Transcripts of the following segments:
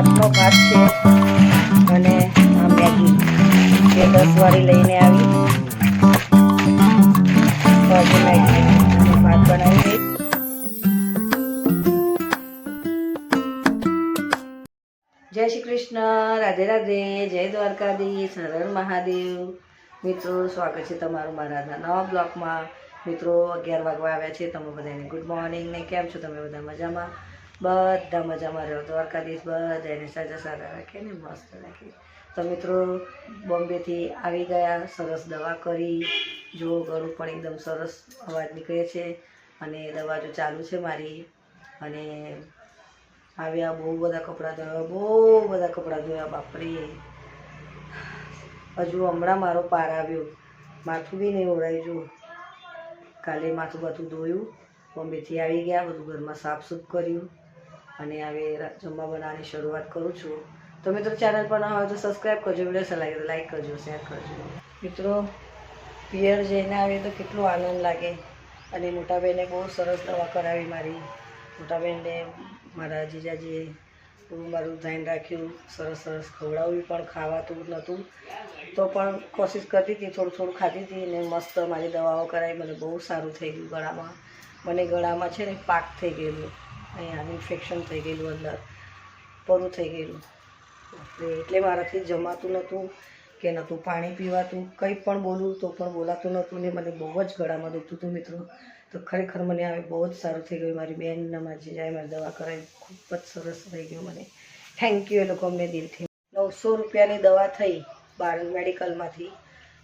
રાતનો ભાત છે અને આ મેગી જે 10 વાળી લઈને આવી તો આજે મેગી અને ભાત બનાવી દઈશ. જય શ્રી કૃષ્ણ, રાધે રાધે, જય દ્વારકાધીશ, હર હર મહાદેવ. મિત્રો, સ્વાગત છે તમારું મારા નવા બ્લોગમાં. મિત્રો, 11 વાગવા આવ્યા છે. તમે બધાને ગુડ મોર્નિંગ ને કેમ છો? તમે બધા મજામાં? બધા મજામાં રહ્યો. દ્વારકાધીશ બધાને સાજા સારા રાખે ને મસ્ત રાખે. તો મિત્રો, બોમ્બેથી આવી ગયા, સરસ દવા કરી. જો ગળું પણ એકદમ સરસ અવાજ નીકળે છે અને દવા જો ચાલુ છે મારી. અને આવ્યા, બહુ બધા કપડાં ધોયા, બાપરે. હજુ હમણાં મારો પાર આવ્યો, માથું બી નહીં ઓળાયું. જો કાલે માથું બધું ધોયું, બોમ્બેથી આવી ગયા, બધું ઘરમાં સાફ સૂફ કર્યું અને હવે જમવા બનાવવાની શરૂઆત કરું છું. તો મિત્રો, ચેનલ પર ના હોય તો સબસ્ક્રાઈબ કરજો, વિડીયો સારા લાગે તો લાઈક કરજો, શેર કરજો. મિત્રો, પિયર જઈને આવે તો કેટલો આનંદ લાગે. અને મોટા બહેને બહુ સરસ દવા કરાવી મારી. મોટા બહેનને મારા જીજાજીએ બહુ મારું ધ્યાન રાખ્યું, સરસ સરસ ખવડાવ્યું, પણ ખાવાતું નહોતું તો પણ કોશિશ કરતી હતી, થોડું થોડું ખાતી હતી ને મસ્ત મારી દવાઓ કરાવી. મને બહુ સારું થઈ ગયું ગળામાં. મને ગળામાં છે ને પાક થઈ ગયેલું, અહીંયા ઇન્ફેક્શન થઈ ગયેલું, અંદર પરું થઈ ગયેલું. એટલે મારાથી જમાતું નહોતું કે નહોતું પાણી પીવાતું, કંઈ પણ બોલું તો પણ બોલાતું નહોતું ને મને બહુ જ ગળામાં દુખતું હતું. મિત્રો, તો ખરેખર મને હવે બહુ જ સારું થઈ ગયું. મારી બહેનના મારી જીજાએ મારી દવા કરાવી, ખૂબ જ સરસ થઈ ગયું. મને થેન્ક યુ એ લોકો અમને દિલથી. 900 રૂપિયાની દવા થઈ બહાર મેડિકલમાંથી.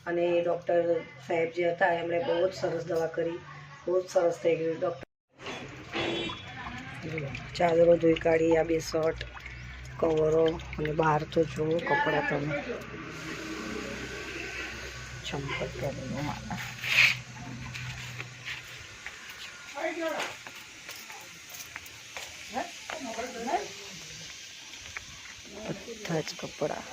અને ડૉક્ટર સાહેબ જે હતા એમણે બહુ જ સરસ દવા કરી, બહુ જ સરસ થઈ ગયું. ડૉક્ટર ચાદરો ધોઈ કાઢી, આ 2 શર્ટ કવરો અને બહાર તો જુઓ કપડાં, તમે ચંપલ પહેરેલું મારા બધા જ કપડાં.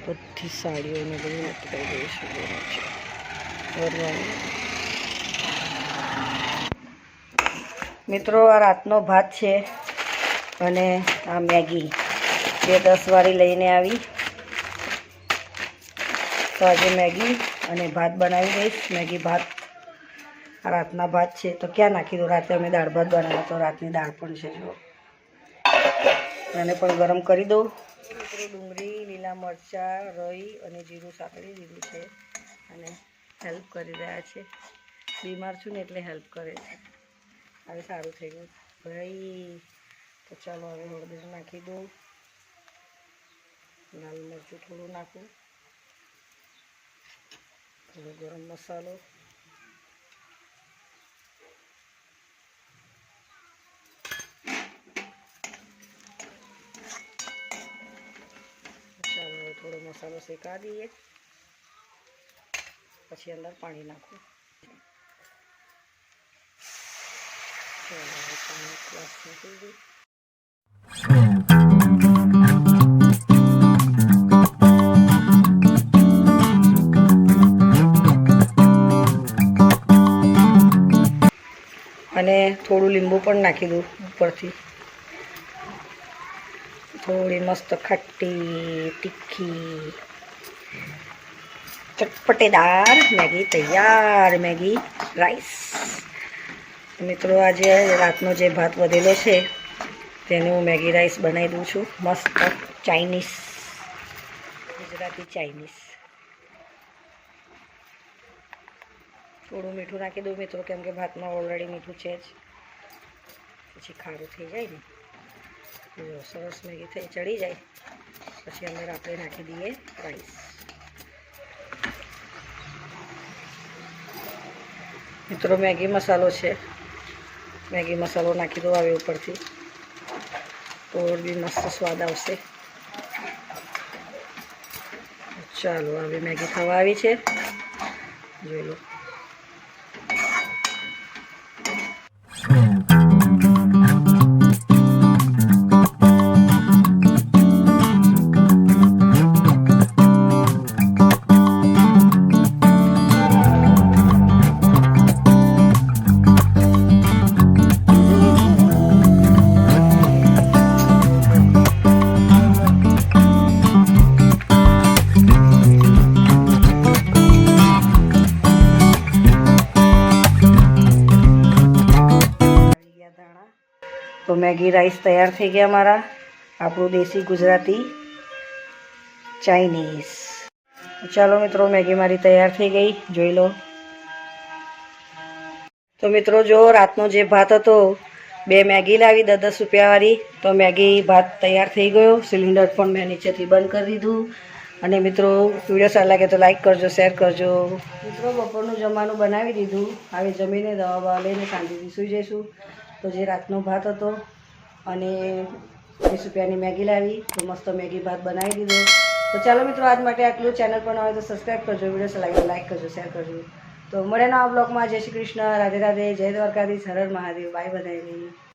બધી સાડીઓને બધું લટકાઈ ગયું છે. મિત્રો, આ રાતનો ભાત છે અને આ મેગી જે 10 વાળી લઈને આવી તો આજે મેગી અને ભાત બનાવી દઈશ. મેગી ભાત આ રાતના ભાત છે તો ક્યાં નાખી દો. રાતે અમે દાળ ભાત બનાવ્યા તો રાતની દાળ પણ છે. જો એને પણ ગરમ કરી દઉં. મિત્રો, ડુંગળી, લીલા મરચાં, રઈ અને જીરું સાંકળી દીધું છે અને હેલ્પ કરી રહ્યા છે. બીમાર છું ને એટલે હેલ્પ કરે છે. હવે સારું થઈ ગયું ભાઈ. તો ચાલો હવે હળદર નાખી દઉં, લાલ મરચું થોડું નાખું, થોડો ગરમ મસાલો, ચાલો હવે થોડો મસાલો શેકા દઈએ, પછી અંદર પાણી નાખું. ચાલો હવે પાણી ગ્લાસ નાખી દઉં. અને થોડું લીંબુ પણ નાખી દઉં ઉપરથી. થોડી મસ્ત ખાટી તીખી ચટપટેદાર મેગી તૈયાર. Maggi rice. મિત્રો, આજે રાતનો જે ભાત વધેલો છે તેને હું મેગી રાઈસ બનાવી દઉં છું. મસ્ત ચાઇનીઝ, ગુજરાતી ચાઇનીઝ. થોડું મીઠું નાખી દઉં મિત્રો, કેમ કે ભાતમાં ઓલરેડી મીઠું છે જ, પછી ખારું થઈ જાય ને. જો સરસ મેગી થઈ ચડી જાય પછી અંદર આપણે નાખી દઈએ રાઈસ. મિત્રો, મેગી મસાલો છે, મેગી મસાલો નાખી દો આવે ઉપરથી તો બી મસ્ત સ્વાદ આવશે. ચાલો હવે મેગી થવા આવી છે, જોઈ લો. તો મેગી રાઈસ તૈયાર થઈ ગયા મારા, આપણું દેશી ગુજરાતી ચાઇનીઝ. ચાલો મિત્રો, મેગી મારી તૈયાર થઈ ગઈ, જોઈ લો. તો મિત્રો જો રાતનો જે ભાત હતો, 2 મેગી લાવી 10-10 રૂપિયાવાળી, તો મેગી ભાત તૈયાર થઈ ગયો. સિલિન્ડર પણ મેં નીચેથી બંધ કરી દીધું. અને મિત્રો વિડીયો સારો લાગે તો લાઈક કરજો, શેર કરજો. મિત્રો બપોરનું જમવાનું બનાવી દીધું, હવે જમીને દવા લઈને શાંતિથી સૂઈ જઈશું. તો જે રાતનો ભાત હતો અને 20 રૂપિયાની મેગી લાવી, તો મસ્ત મેગી ભાત બનાવી દીધો. તો ચાલો મિત્રો, આજ માટે આટલું. ચેનલ પર ન હોય તો સબસ્ક્રાઈબ કરજો, વિડીયો સારો લાગે તો લાઈક કરજો, શેર કરજો. તો મળે નવા બ્લોગમાં. જય શ્રી કૃષ્ણ, રાધે રાધે, જય દ્વારકાધીશ, હર હર મહાદેવ. બાય બધાને.